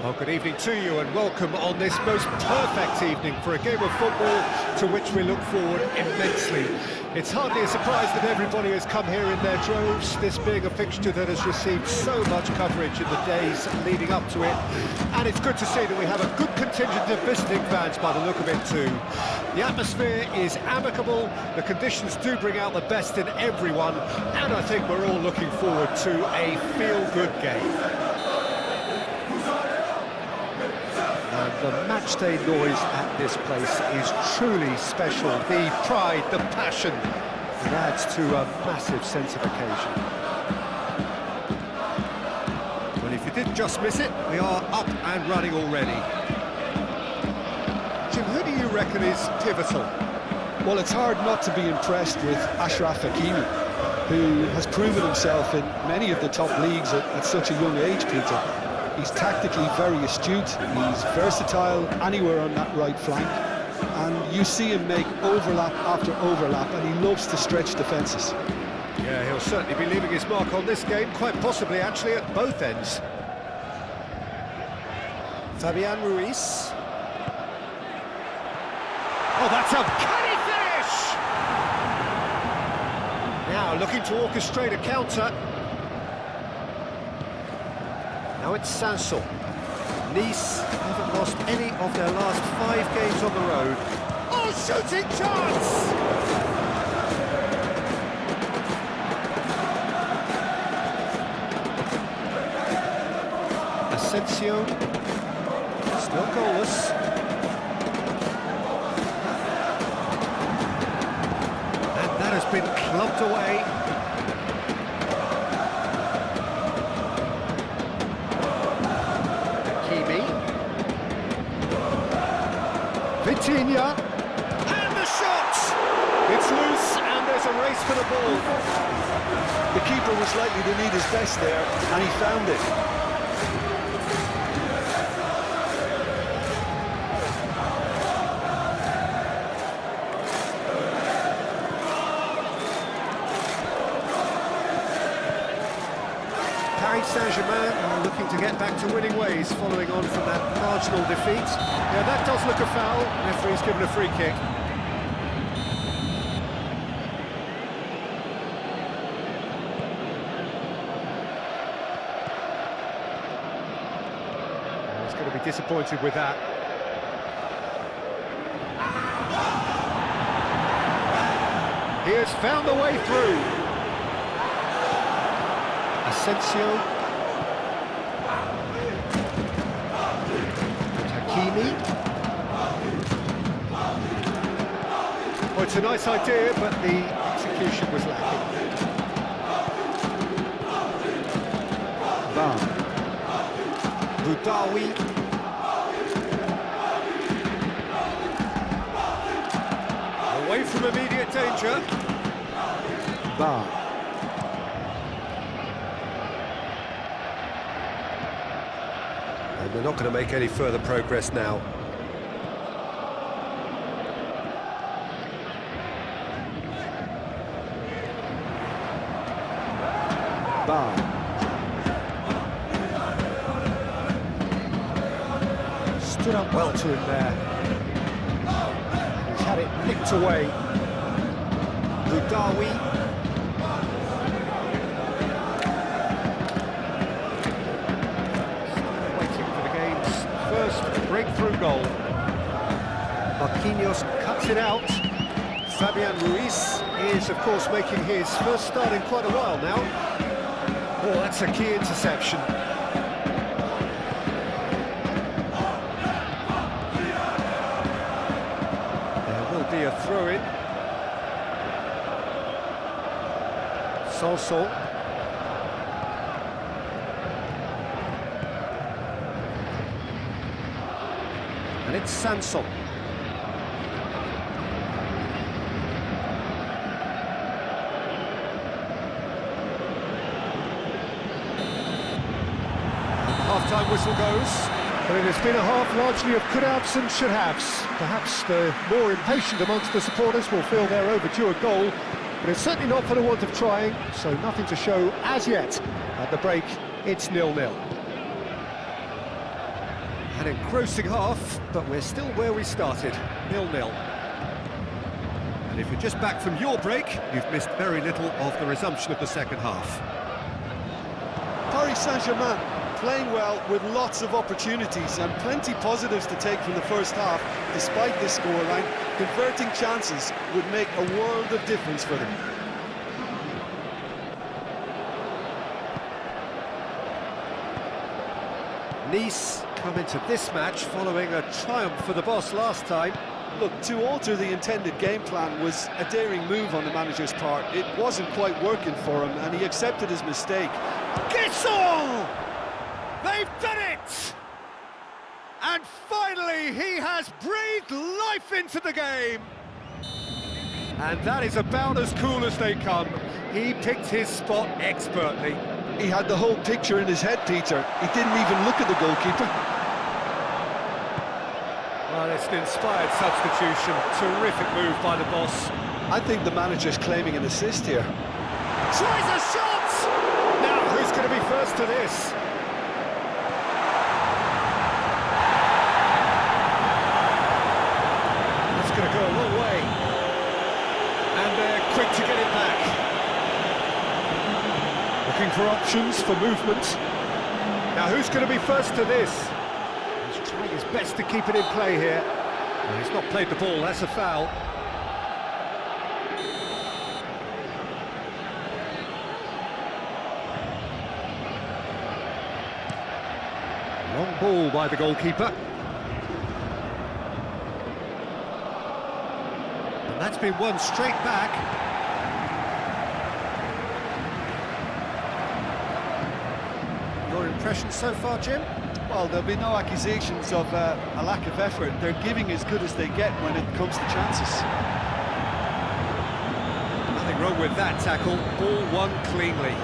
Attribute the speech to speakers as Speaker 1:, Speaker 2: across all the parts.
Speaker 1: Well, good evening to you and welcome on this most perfect evening for a game of football to which we look forward immensely. It's hardly a surprise that everybody has come here in their droves, this being a fixture that has received so much coverage in the days leading up to it. And it's good to see that we have a good contingent of visiting fans by the look of it too. The atmosphere is amicable, the conditions do bring out the best in everyone, and I think we're all looking forward to a feel-good game. The matchday noise at this place is truly special. The pride, the passion, it adds to a massive sense of occasion. Well, if you did just miss it, we are up and running already. Jim, who do you reckon is pivotal?
Speaker 2: Well, it's hard not to be impressed with Achraf Hakimi, who has proven himself in many of the top leagues at such a young age, Peter. He's tactically very astute, he's versatile anywhere on that right flank, and you see him make overlap after overlap, and he loves to stretch defences.
Speaker 1: Yeah, he'll certainly be leaving his mark on this game, quite possibly actually at both ends. Fabian Ruiz. Oh, that's a canny finish! Now looking to orchestrate a counter. Now it's Sanson. Nice haven't lost any of their last 5 games on the road. Oh, shooting chance! Asensio, still goalless. And that has been clubbed away. Vitinha, and the shot! It's loose, and there's a race for the ball.
Speaker 2: The keeper was likely to need his best there, and he found it.
Speaker 1: Paris Saint-Germain are looking to get back to winning ways following on from that marginal defeat. Yeah, that does look a foul. The referee's given a free kick. He's going to be disappointed with that. He has found the way through. Asensio. And Hakimi. Well, it's a nice idea, but the execution was lacking. Van. Boudaoui. Away from immediate danger. Van. And they're not going to make any further progress now. Bar. Stood up well to him there. He's had it nicked away. Boudaoui. First breakthrough goal. Marquinhos cuts it out. Fabian Ruiz is, of course, making his first start in quite a while now. Oh, that's a key interception. There will be a throw-in. Sanson. And it's Sanson. Half-time whistle goes. But it has been a half largely of could-haves and should-haves. Perhaps the more impatient amongst the supporters will feel they're overdue a goal, but it's certainly not for the want of trying, so nothing to show as yet. At the break, it's 0-0. An engrossing half, but we're still where we started, 0-0. And if you're just back from your break, you've missed very little of the resumption of the second half.
Speaker 2: Paris Saint-Germain playing well with lots of opportunities and plenty positives to take from the first half. Despite this scoreline, converting chances would make a world of difference for them.
Speaker 1: Nice come into this match following a triumph for the boss last time.
Speaker 2: Look, to alter the intended game plan was a daring move on the manager's part. It wasn't quite working for him, and he accepted his mistake.
Speaker 1: Guessel! They've done it! And finally, he has breathed life into the game. And that is about as cool as they come. He picked his spot expertly.
Speaker 2: He had the whole picture in his head, Peter. He didn't even look at the goalkeeper.
Speaker 1: Well, it's an inspired substitution. Terrific move by the boss.
Speaker 2: I think the manager's claiming an assist here.
Speaker 1: Tries a shot! Now, who's going to be first to this? That's going to go a long way. And they're quick to get it back. Looking for options for movement. Now, who's going to be first to this? He's trying his best to keep it in play here. Well, he's not played the ball, that's a foul. Long ball by the goalkeeper. And that's been won straight back. Your impression so far, Jim?
Speaker 2: Well, there'll be no accusations of a lack of effort. They're giving as good as they get when it comes to chances.
Speaker 1: Nothing wrong with that tackle. Ball won cleanly.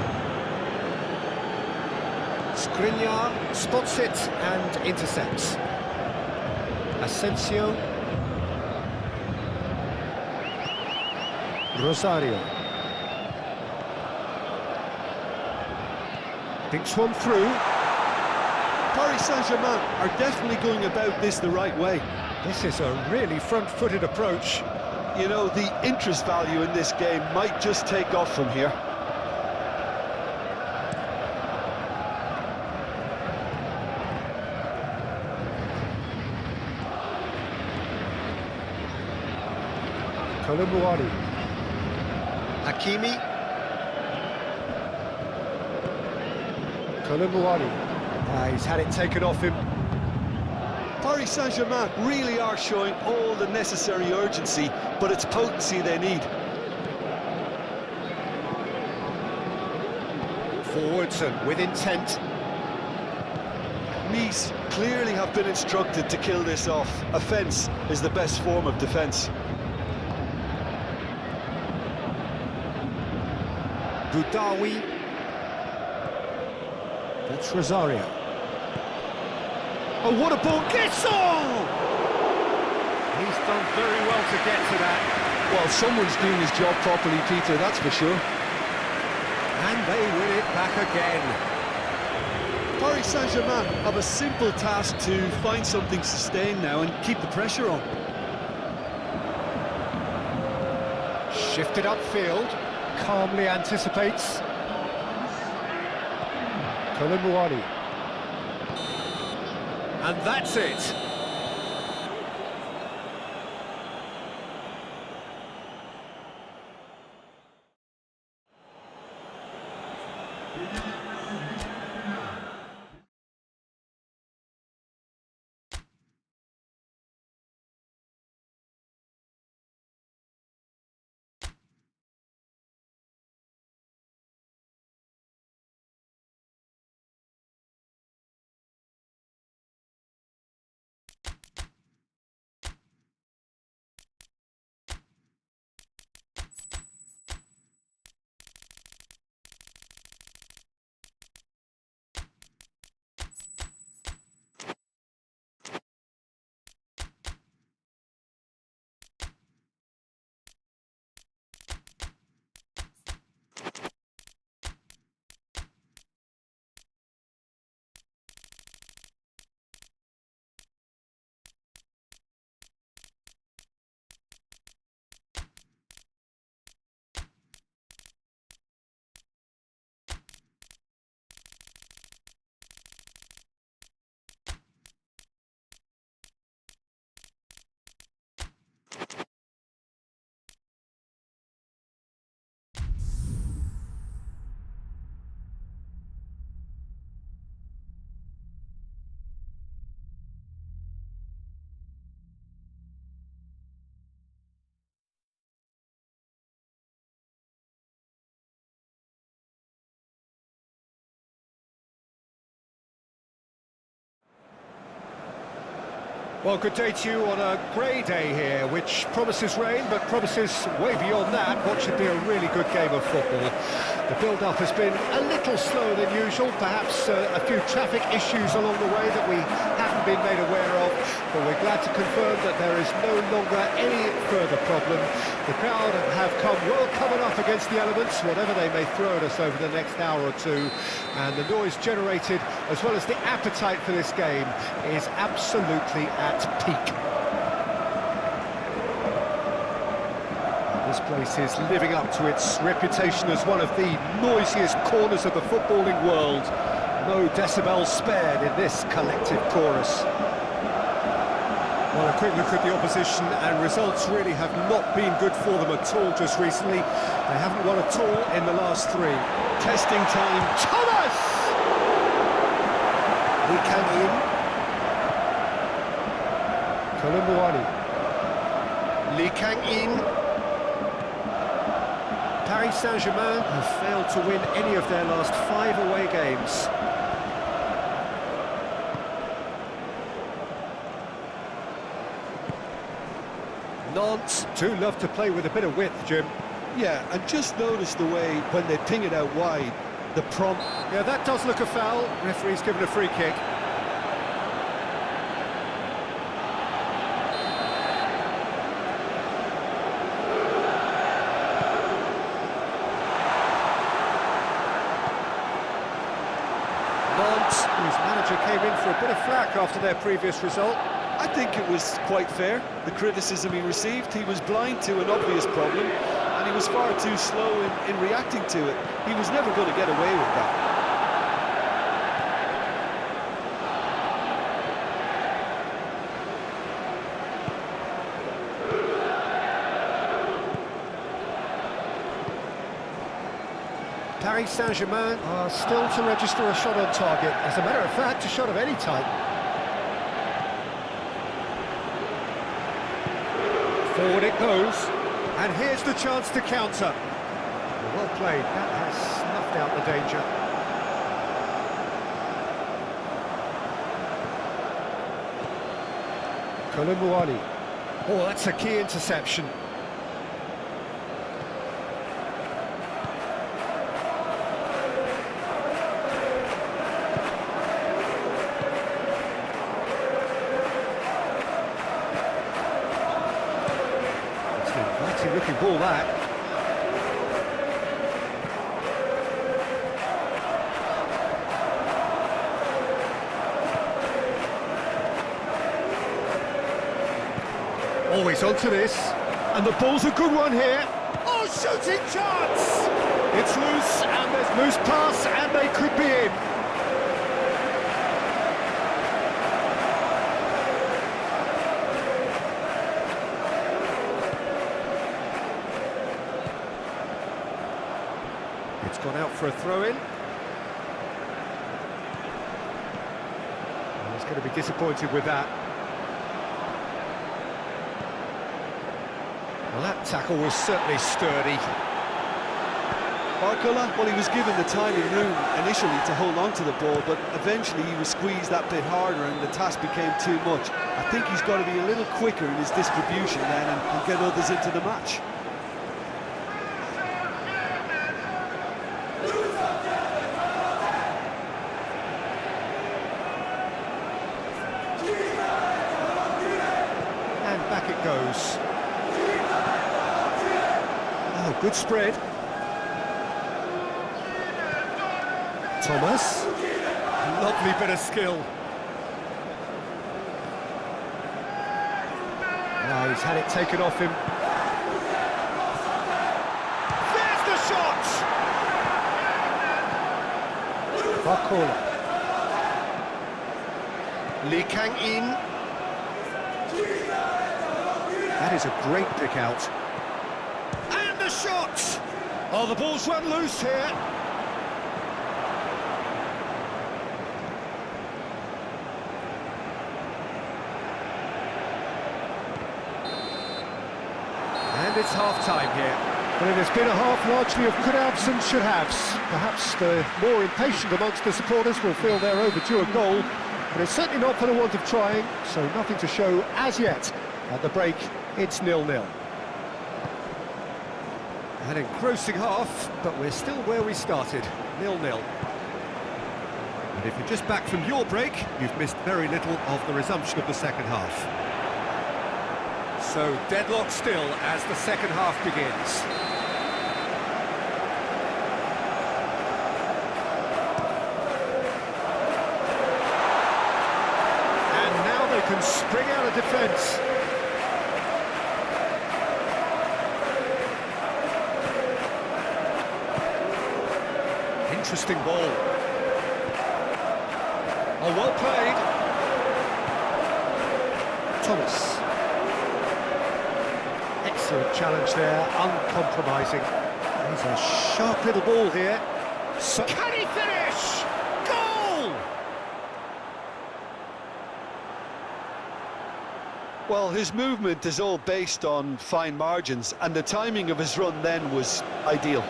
Speaker 1: Skriniar spots it and intercepts. Asensio. Rosario. Thinks one through.
Speaker 2: Paris Saint-Germain are definitely going about this the right way.
Speaker 1: This is a really front-footed approach.
Speaker 2: You know, the interest value in this game might just take off from here.
Speaker 1: Kolumuani. Hakimi. Kolumuani. He's had it taken off him.
Speaker 2: Paris Saint-Germain really are showing all the necessary urgency, but it's potency they need.
Speaker 1: Forwards and with intent.
Speaker 2: Nice clearly have been instructed to kill this off. Offence is the best form of defence.
Speaker 1: Goudaoui. That's Rosario. Oh, what a ball! Guessel! He's done very well to get to that.
Speaker 2: Well, someone's doing his job properly, Peter, that's for sure.
Speaker 1: And they win it back again.
Speaker 2: Paris Saint-Germain have a simple task to find something sustained now and keep the pressure on.
Speaker 1: Shifted upfield, calmly anticipates. Kolumuani. And that's it. Well, good day to you on a grey day here, which promises rain, but promises way beyond that what should be a really good game of football. The build-up has been a little slower than usual, perhaps a few traffic issues along the way that we haven't been made aware of, but we're glad to confirm that there is no longer any further problem. The crowd have come well covered up against the elements, whatever they may throw at us over the next hour or two, and the noise generated, as well as the appetite for this game, is absolutely at peak. This place is living up to its reputation as one of the noisiest corners of the footballing world. No decibels spared in this collective chorus. Well, a quick look at the opposition, and results really have not been good for them at all just recently. They haven't won at all in the last three. Testing time. Thomas! He came in. Colomboani. Lee Kang-in. Paris Saint-Germain have failed to win any of their last 5 away games. Nantes do love to play with a bit of width, Jim.
Speaker 2: Yeah, and just notice the way when they ping it out wide, the prompt...
Speaker 1: Yeah, that does look a foul. Referee's given a free kick. Nantes, whose manager came in for a bit of flack after their previous result.
Speaker 2: I think it was quite fair, the criticism he received. He was blind to an obvious problem, and he was far too slow in reacting to it. He was never going to get away with that.
Speaker 1: Paris Saint-Germain are still to register a shot on target. As a matter of fact, a shot of any type. Forward it goes, and here's the chance to counter. Well played, that has snuffed out the danger. Colomboani. Oh, that's a key interception. Looking ball that. Always onto this, and the ball's a good one here. Oh, shooting chance! It's loose, and there's loose pass, and they could be in. It's gone out for a throw-in. He's going to be disappointed with that. Well, that tackle was certainly sturdy.
Speaker 2: Barcola, well, he was given the time and room initially to hold on to the ball, but eventually he was squeezed that bit harder and the task became too much. I think he's got to be a little quicker in his distribution then and get others into the match.
Speaker 1: Back it goes. Oh, good spread. Thomas. Lovely bit of skill. Oh, he's had it taken off him. There's the shot! Barcola. Lee Kang-in. That is a great pick out. And the shot! Oh, the ball's run loose here. And it's half-time here. Well, it has been a half largely of could-haves and should-haves. Perhaps the more impatient amongst the supporters will feel they're overdue a goal. But it's certainly not for the want of trying, so nothing to show as yet. At the break, it's 0-0. An engrossing half, but we're still where we started, 0-0. And if you're just back from your break, you've missed very little of the resumption of the second half. So, deadlock still as the second half begins. And now they can spring out of defence. Interesting ball. Oh, well played. Thomas. Excellent challenge there, uncompromising. He's a sharp little ball here. So can he finish? Goal!
Speaker 2: Well, his movement is all based on fine margins, and the timing of his run then was ideal.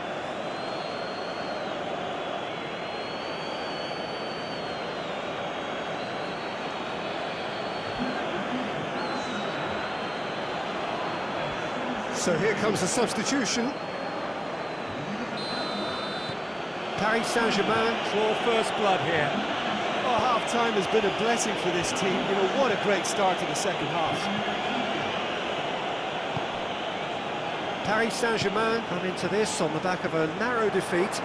Speaker 1: So here comes the substitution. Paris Saint-Germain draw first blood here.
Speaker 3: Oh, half-time has been a blessing for this team. You know, what a great start to the second half.
Speaker 1: Paris Saint-Germain come into this on the back of a narrow defeat.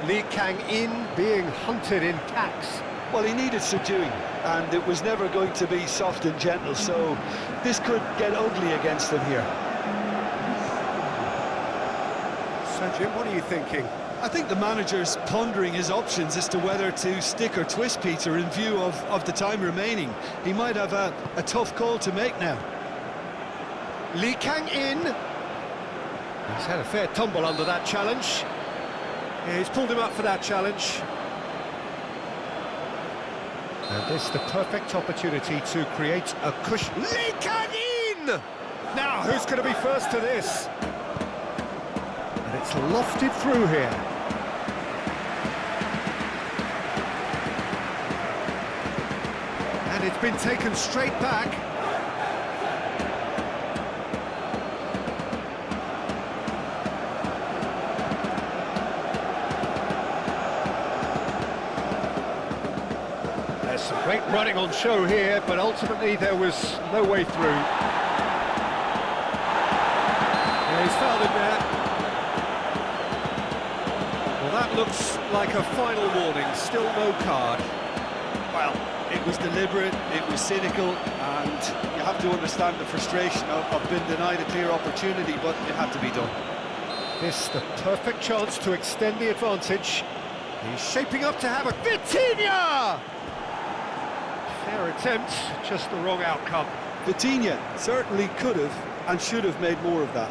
Speaker 1: Leaga in being hunted in packs.
Speaker 2: Well, he needed subduing, and it was never going to be soft and gentle, so this could get ugly against them here.
Speaker 1: So, Jim, what are you thinking?
Speaker 3: I think the manager's pondering his options as to whether to stick or twist Peter in view of the time remaining. He might have a tough call to make now.
Speaker 1: Leaga in. He's had a fair tumble under that challenge. Yeah, he's pulled him up for that challenge. And this is the perfect opportunity to create a cushion. Leaga in! Now, who's going to be first to this? And it's lofted through here. And it's been taken straight back. Some great running on show here, but ultimately there was no way through. Yeah, he's fouled him there. Well, that looks like a final warning, still no card.
Speaker 3: Well, it was deliberate, it was cynical, and you have to understand the frustration of being denied a clear opportunity, but it had to be done.
Speaker 1: This the perfect chance to extend the advantage. He's shaping up to have a Vitinha! Fair attempt, just the wrong outcome.
Speaker 3: Vitinha certainly could have and should have made more of that.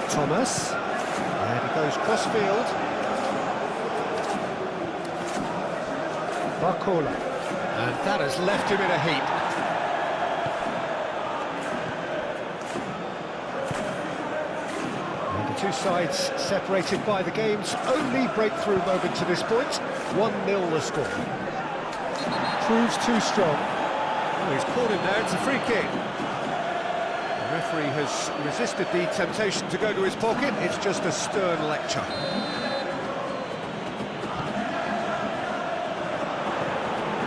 Speaker 1: Thomas, and he goes cross-field. Barcola, and that has left him in a heap. Two sides separated by the game's only breakthrough moment to this point. 1-0 the score. Proves too strong. Oh, he's caught him there, it's a free kick. The referee has resisted the temptation to go to his pocket. It's just a stern lecture.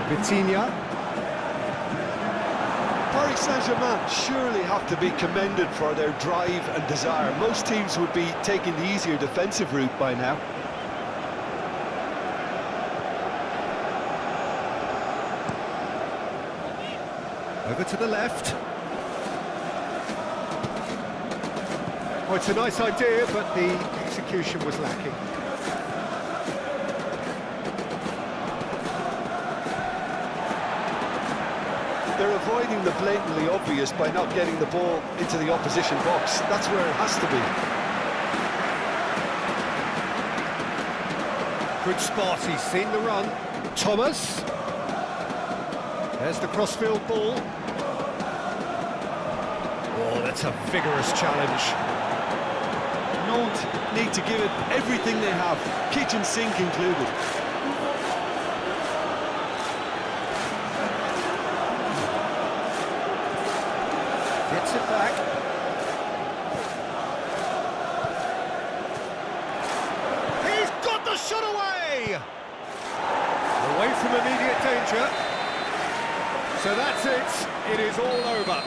Speaker 1: Vitinha.
Speaker 2: Paris Saint-Germain surely have to be commended for their drive and desire. Most teams would be taking the easier defensive route by now.
Speaker 1: Over to the left. Oh, it's a nice idea, but the execution was lacking.
Speaker 2: They're avoiding the blatantly obvious by not getting the ball into the opposition box. That's where it has to
Speaker 1: be. Good spot, he's seen the run. Thomas. There's the crossfield ball. Oh, that's a vigorous challenge.
Speaker 3: Nantes need to give it everything they have, kitchen sink included.
Speaker 1: Gets it back. He's got the shot away! Away from immediate danger. So that's it. It is all over.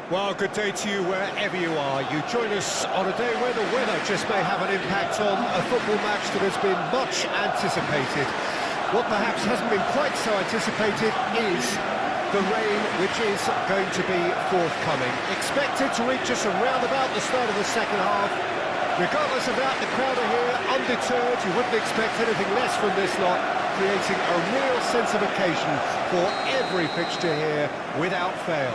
Speaker 1: Well, good day to you wherever you are. You join us on a day where the weather just may have an impact on a football match that has been much anticipated. What perhaps hasn't been quite so anticipated is the rain which is going to be forthcoming. Expected to reach us around about the start of the second half. Regardless of that, the crowd are here, undeterred. You wouldn't expect anything less from this lot, creating a real sense of occasion for every fixture here without fail.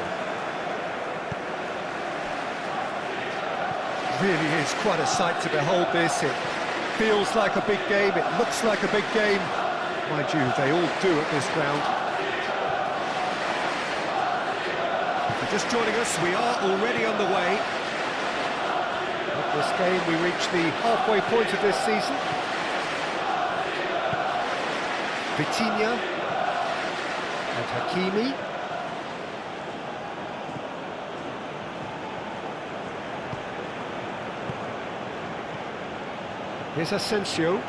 Speaker 1: Really is quite a sight to behold this. It feels like a big game, it looks like a big game. Mind you, they all do at this ground. If you're just joining us, we are already underway. At this game, we reach the halfway point of this season. Vitinha and Hakimi. Here's Asensio.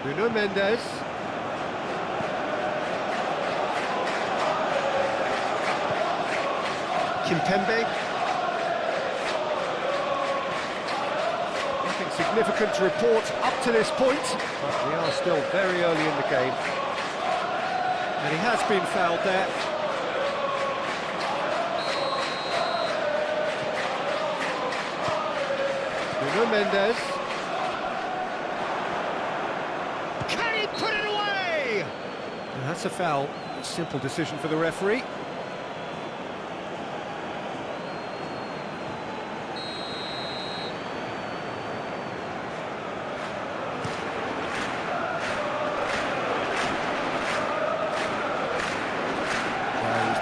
Speaker 1: Nuno Mendes. Kimpembe. Nothing significant to report up to this point, but we are still very early in the game. And he has been fouled there. Nuno Mendes. Can he put it away? And that's a foul. Simple decision for the referee. He's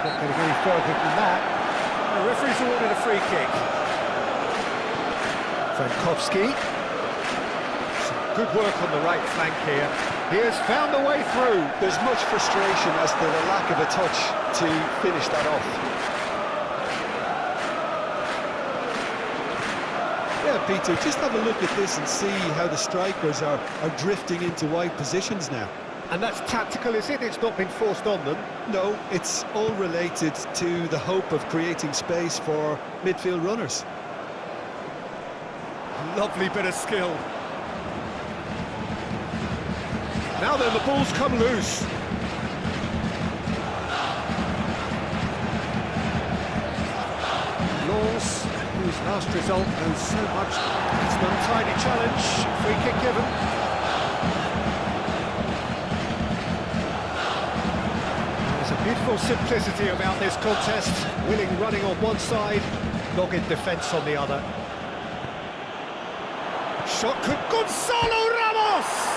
Speaker 1: not going to go any further than that. The referee's awarded a free kick. Frankowski. Some good work on the right flank here. He has found a way through.
Speaker 2: There's much frustration as to the lack of a touch to finish that off. Yeah, Peter, just have a look at this and see how the strikers are drifting into wide positions now.
Speaker 1: And that's tactical, is it? It's not been forced on them.
Speaker 2: No, it's all related to the hope of creating space for midfield runners.
Speaker 1: Lovely bit of skill. Now then, the ball's come loose. Laws, whose last result knows so much. It's an untidy challenge. Free kick given. There's a beautiful simplicity about this contest. Willing running on one side, dogged defence on the other. Shot could Gonzalo Ramos!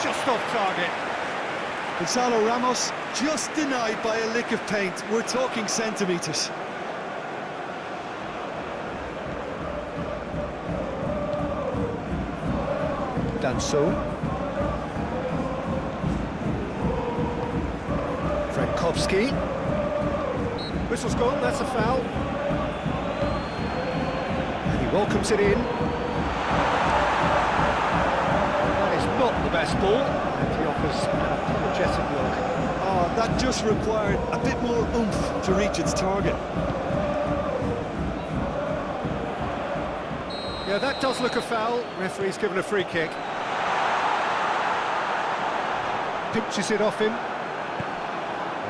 Speaker 1: Just off target.
Speaker 2: Gonzalo Ramos just denied by a lick of paint. We're talking centimetres.
Speaker 1: Danso. Frankowski. Whistle's gone, that's a foul. And he welcomes it in. That is not the best ball, and he offers an apologetic look.
Speaker 2: Oh, that just required a bit more oomph to reach its target.
Speaker 1: Yeah, that does look a foul. Referee's given a free kick. Pinches it off him.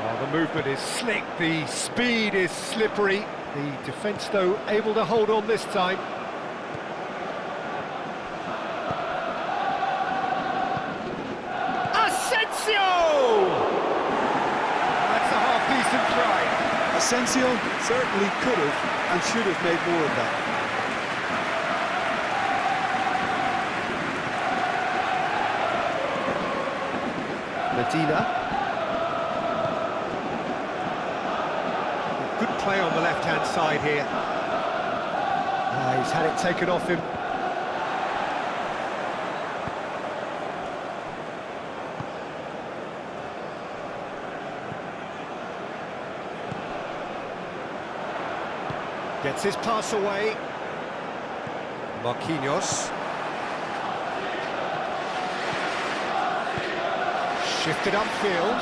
Speaker 1: Oh, the movement is slick, the speed is slippery. The defence, though, able to hold on this time. That's a half-decent try.
Speaker 2: Asensio certainly could have and should have made more of that.
Speaker 1: Medina. Good play on the left-hand side here. He's had it taken off him. Gets his pass away. Marquinhos. Shifted upfield.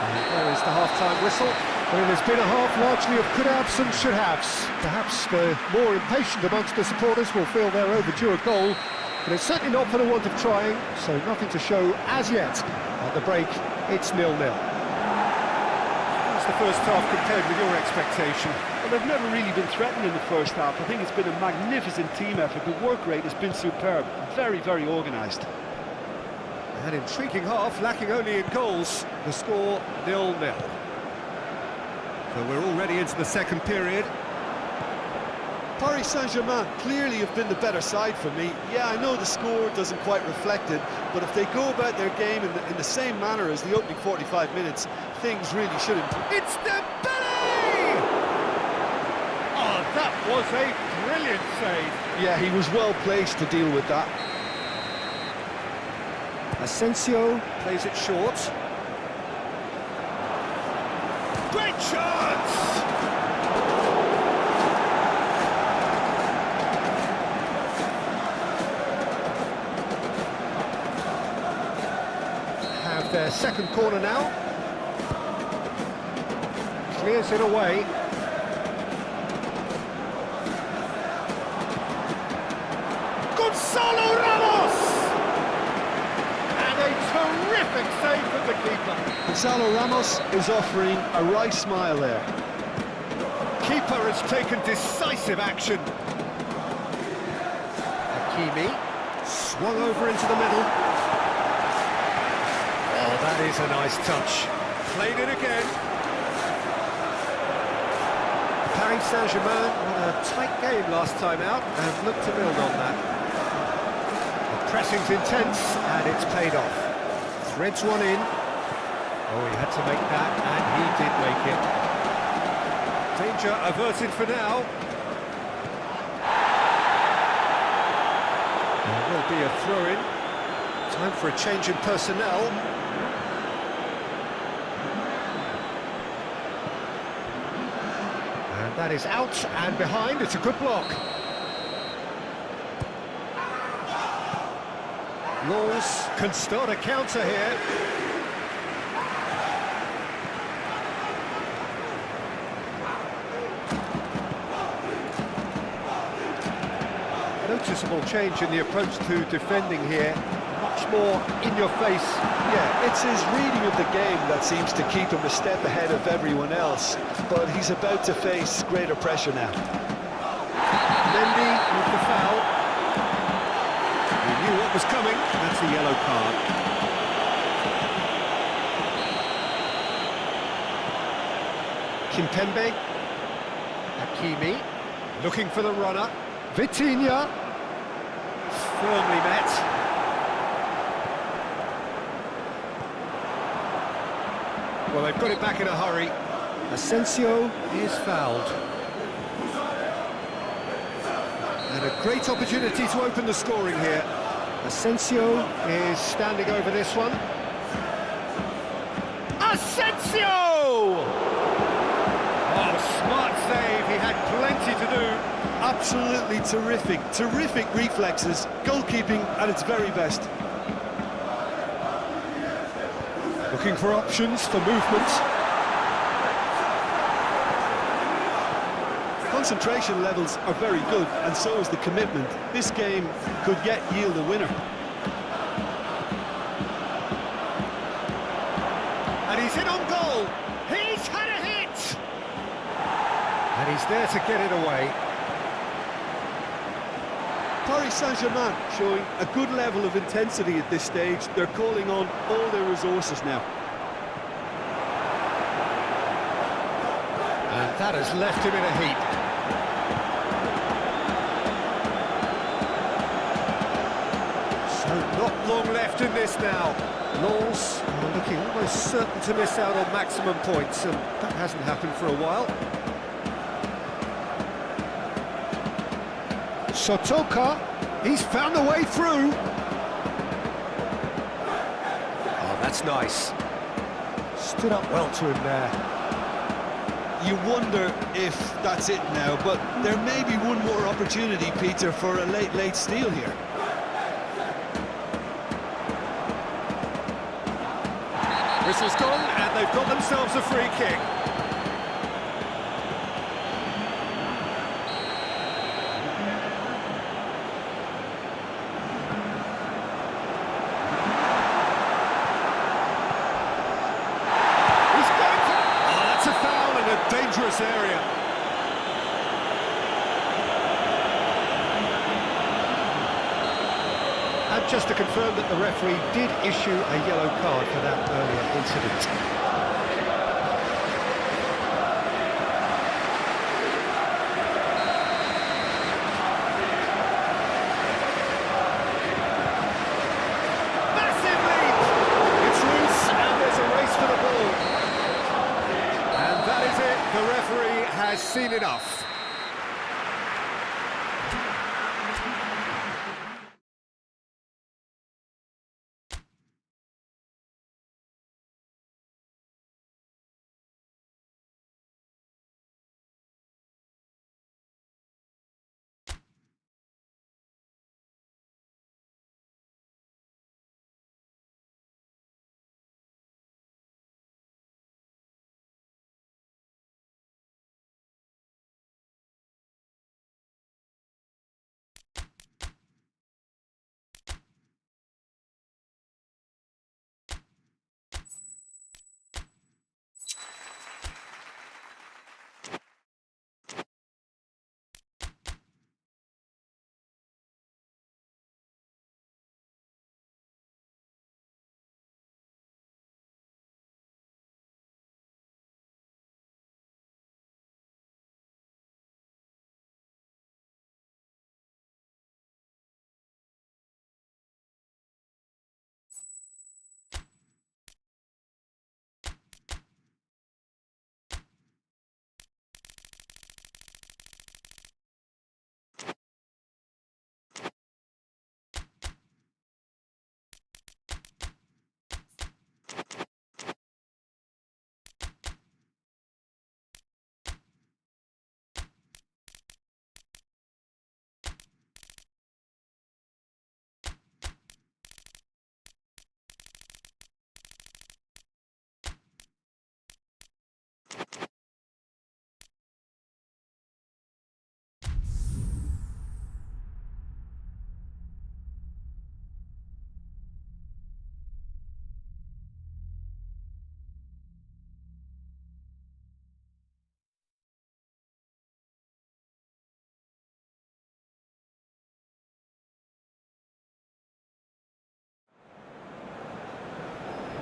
Speaker 1: And there is the half-time whistle. Well, there's been a half largely of could-haves and should-haves. Perhaps the more impatient amongst the supporters will feel they're overdue a goal, but it's certainly not for the want of trying, so nothing to show as yet. At the break, it's 0-0. How's the first half compared with your expectation?
Speaker 4: Well, they've never really been threatened in the first half. I think it's been a magnificent team effort. The work rate has been superb. Very, very organised.
Speaker 1: An intriguing half, lacking only in goals. The score 0-0. So we're already into the second period.
Speaker 2: Paris Saint-Germain clearly have been the better side for me. Yeah, I know the score doesn't quite reflect it, but if they go about their game in the same manner as the opening 45 minutes, things really should improve.
Speaker 1: It's Dembele! Oh, that was a brilliant save.
Speaker 2: Yeah, he was well placed to deal with that.
Speaker 1: Asensio plays it short. Great chance! second corner now. Clears it away. Gonzalo Ramos! And a terrific save from the keeper.
Speaker 3: Gonzalo Ramos is offering a right smile there.
Speaker 1: Keeper has taken decisive action. Hakimi swung over into the middle. Oh, that is a nice touch. Played it again. Paris Saint-Germain won a tight game last time out and looked to build on that. The pressing's intense and it's paid off. Threads one in. Oh, he had to make that, and he did make it. Danger averted for now. There will be a throw-in. Time for a change in personnel. And that is out and behind. It's a good block. Laws can start a counter here. Noticeable change in the approach to defending here. Much more in your face.
Speaker 2: Yeah, it's his reading of the game that seems to keep him a step ahead of everyone else, but he's about to face greater pressure now.
Speaker 1: Mendy with the foul. He knew what was coming. That's a yellow card. Kimpembe. Hakimi. Looking for the runner. Vitinha. Firmly met. Well, they've got it back in a hurry. Asensio is fouled. And a great opportunity to open the scoring here. Asensio is standing over this one. Asensio! Oh, smart save. He had plenty to do.
Speaker 3: Absolutely terrific reflexes, goalkeeping at its very best.
Speaker 1: Looking for options for movement.
Speaker 3: Concentration levels are very good, and so is the commitment. This game could yet yield a winner.
Speaker 1: And he's hit on goal. He's had a hit. And he's there to get it away.
Speaker 3: Paris Saint-Germain showing a good level of intensity at this stage. They're calling on all their resources now.
Speaker 1: And that has left him in a heap. So not long left in this now. Laws are looking almost certain to miss out on maximum points, and that hasn't happened for a while. Sotoka, he's found a way through. Oh, that's nice. Stood up well to him there.
Speaker 3: You wonder if that's it now, but there may be one more opportunity, Peter, for a late steal here.
Speaker 1: Whistle's gone, and they've got themselves a free kick. Dangerous area. And just to confirm that the referee did issue a yellow card for that earlier incident. Massive lead! It's loose and there's a race for the ball. That is it, the referee has seen enough.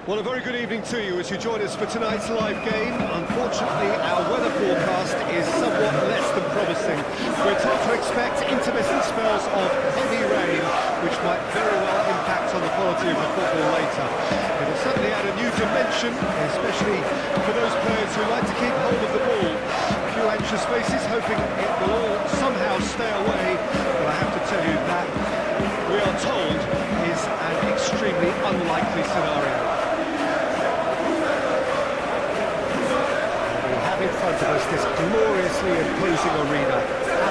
Speaker 1: Well, a very good evening to you as you join us for tonight's live game. Unfortunately, our weather forecast is somewhat less than promising. We're told to expect intermittent spells of heavy rain, which might very well impact on the quality of the football later. It'll certainly add a new dimension, especially for those players who like to keep hold of the ball. A few anxious faces hoping it will all somehow stay away, but I have to tell you that we are told is an extremely unlikely scenario. In front of us, this gloriously imposing arena,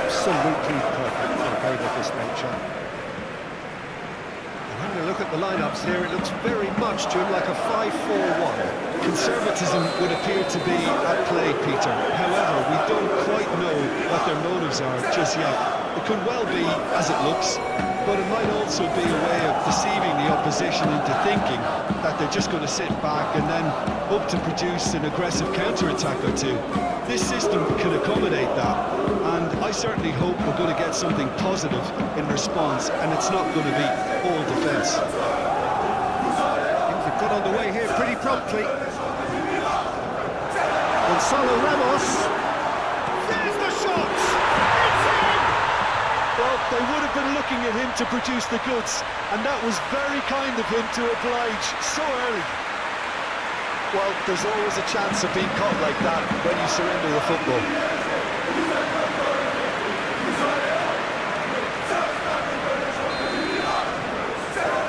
Speaker 1: absolutely perfect for a game of this nature. And having a look at the lineups here, it looks very much, Jim, like a 5-4-1.
Speaker 3: Conservatism would appear to be at play, Peter. However, we don't quite know what their motives are just yet. It could well be as it looks, but it might also be a way of deceiving the opposition into thinking that they're just going to sit back and then hope to produce an aggressive counter-attack or two. This system can accommodate that, and I certainly hope we're going to get something positive in response, and it's not going to be all defence.
Speaker 1: Things have got underway here pretty promptly. Gonzalo Ramos, there's the shot! It's in!
Speaker 3: Well, they would have been looking at him to produce the goods, and that was very kind of him to oblige so early. Well, there's always a chance of being caught like that when you surrender the football.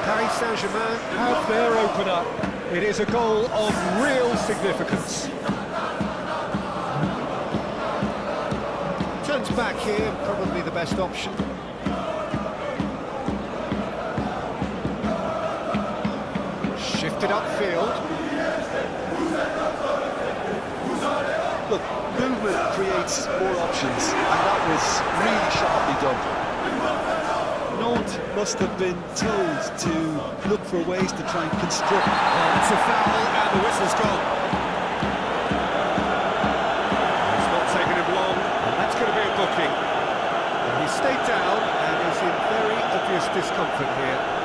Speaker 1: Paris Saint-Germain have their opener. It is a goal of real significance. Turns back here, probably the best option. Shifted upfield.
Speaker 3: Look, movement creates more options, and that was really sharply done. Nantes must have been told to look for ways to try and construct.
Speaker 1: Oh, it's a foul, and the whistle's gone. It's not taken him long, and that's going to be a booking. And he stayed down, and is in very obvious discomfort here.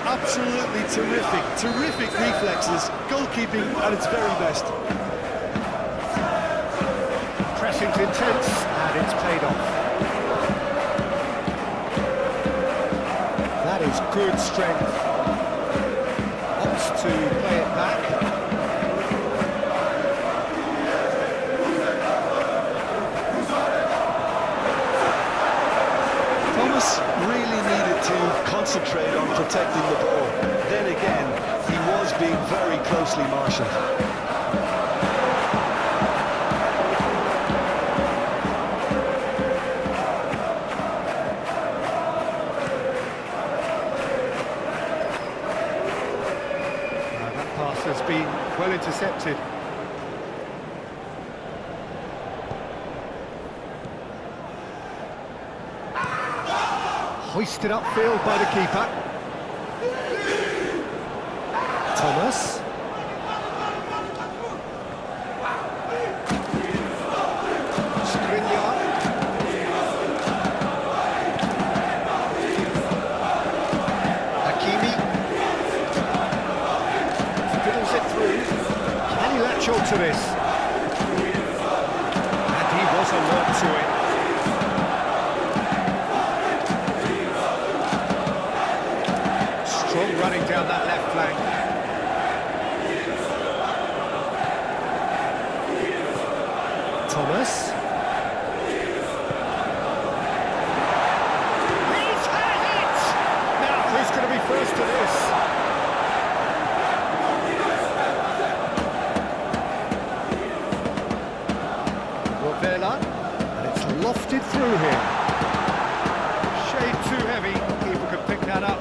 Speaker 3: Absolutely terrific reflexes, goalkeeping at its very best.
Speaker 1: Pressing's intense, and it's paid off. That is good strength. Opts to play it back.
Speaker 3: Thomas really needed to concentrate on protecting the ball. Then again, he was being very closely marshalled.
Speaker 1: That pass has been well intercepted. Hoisted upfield by the keeper. Thomas. Skriniar. Hakimi. Fiddles it through. Can he latch on to this? And he was alert to it. Running down that left flank. Thomas. He's had it! Now, who's going to be first to this? Rovella, and it's lofted through him. Shade too heavy, keeper could pick that up.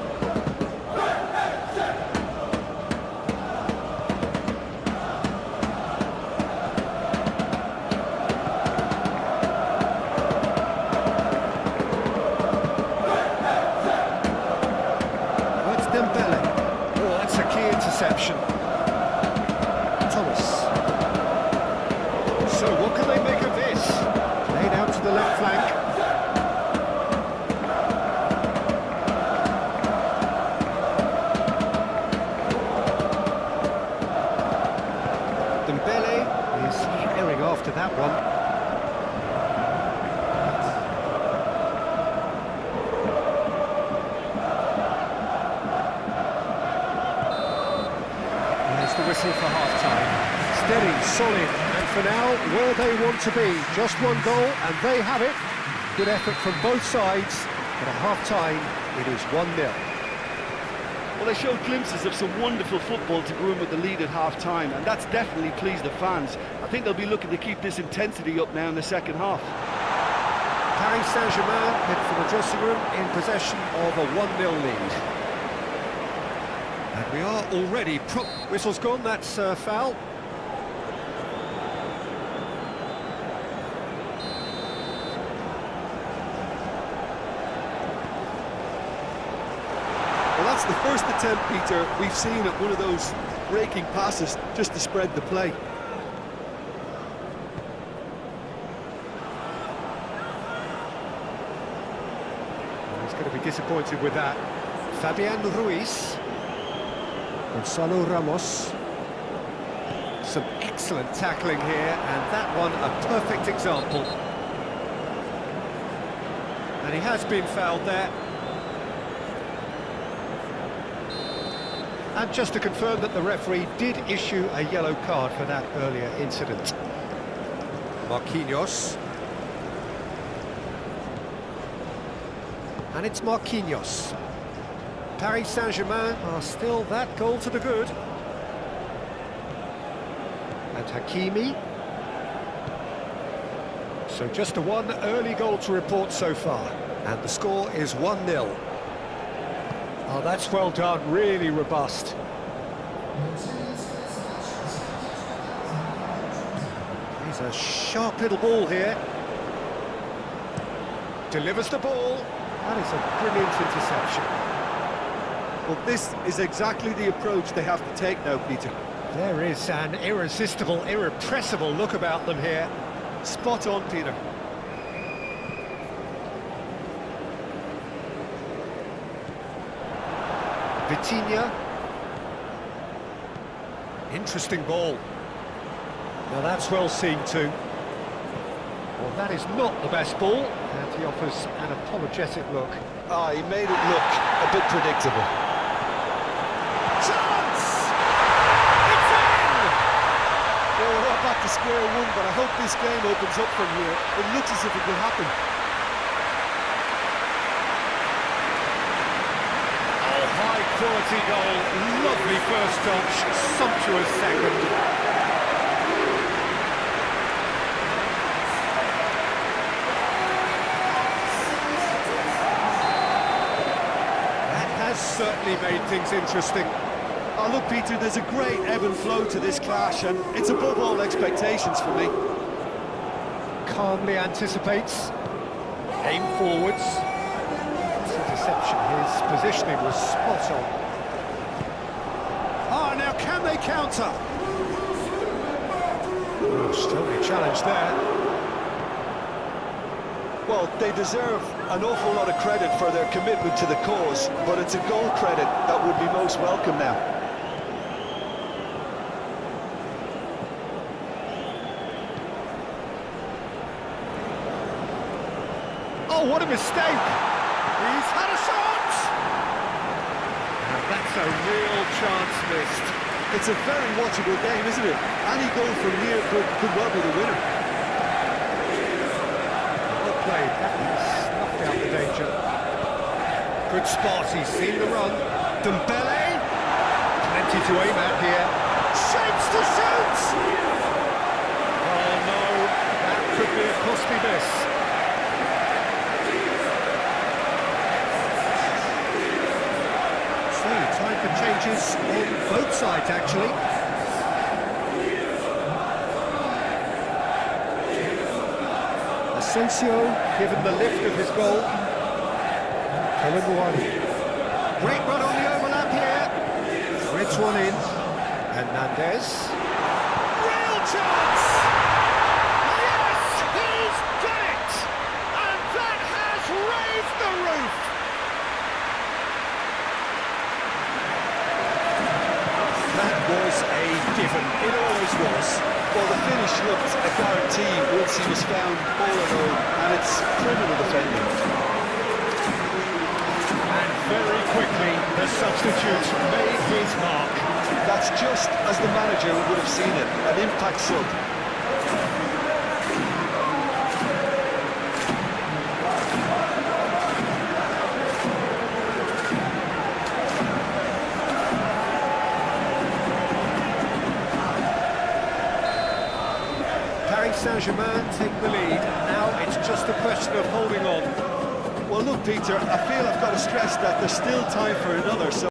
Speaker 1: Dembele is herring after that one. There's the whistle for half-time. Steady, solid, and for now, where they want to be. Just one goal, and they have it. Good effort from both sides, but at half-time, it is 1-0.
Speaker 4: Well, they showed glimpses of some wonderful football to go in with the lead at half-time, and that's definitely pleased the fans. I think they'll be looking to keep this intensity up now in the second half.
Speaker 1: Paris Saint-Germain head for the dressing room in possession of a 1-0 lead. And we are already... Whistle's gone, that's foul.
Speaker 3: Well, that's the first attempt, Peter, we've seen at one of those breaking passes just to spread the play.
Speaker 1: He's going to be disappointed with that. Fabian Ruiz. Gonzalo Ramos. Some excellent tackling here, and that one a perfect example. And he has been fouled there. And just to confirm that the referee did issue a yellow card for that earlier incident. Marquinhos. And it's Marquinhos. Paris Saint-Germain are still that goal to the good. And Hakimi. So just a one early goal to report so far. And the score is 1-0. Oh, that's well done, really robust. He's a sharp little ball here. Delivers the ball. That is a brilliant interception.
Speaker 3: Well, this is exactly the approach they have to take now, Peter.
Speaker 1: There is an irresistible, irrepressible look about them here.
Speaker 3: Spot on, Peter.
Speaker 1: Vitinha. Interesting ball. Now that's well seen too. Well, that is not the best ball, and he offers an apologetic look.
Speaker 3: Ah, he made it look a bit predictable.
Speaker 1: Chance! It's in!
Speaker 3: Well, we're not back to square one, but I hope this game opens up from here. It looks as if it will happen.
Speaker 1: Quality goal, lovely first touch, sumptuous second. That has certainly made things interesting.
Speaker 3: Oh, look, Peter, there's a great ebb and flow to this clash, and it's above all expectations for me.
Speaker 1: Calmly anticipates, aim forwards. Interception, his positioning was spot on. Ah, now can they counter? Oh, still a challenge there.
Speaker 3: Well, they deserve an awful lot of credit for their commitment to the cause, but it's a goal credit that would be most welcome now.
Speaker 1: Oh, what a mistake! He's had a shot! And that's a real chance missed.
Speaker 3: It's a very watchable game, isn't it? Any goal from here could well be the winner.
Speaker 1: Well played, that snuffed out the danger. Good spot, he's seen the run. Dembele! Plenty to aim at here. Shapes to shoot! Oh no, that could be a costly miss. Time for changes on both sides, actually. Asensio given the lift of his goal. Colin. Great run on the overlap here. Threads one in. Hernandez. Real chance! Yes, he's done it! And that has raised the roof! That was a given. It always was.
Speaker 2: see once he was found all alone, and it's criminal defending.
Speaker 1: And very quickly, the substitute made his mark.
Speaker 2: That's just as the manager would have seen it, an impact sub.
Speaker 1: Paris Saint-Germain take the lead, and now it's just a question of holding on.
Speaker 2: Well, look, Peter, I feel I've got to stress that there's still time for another, so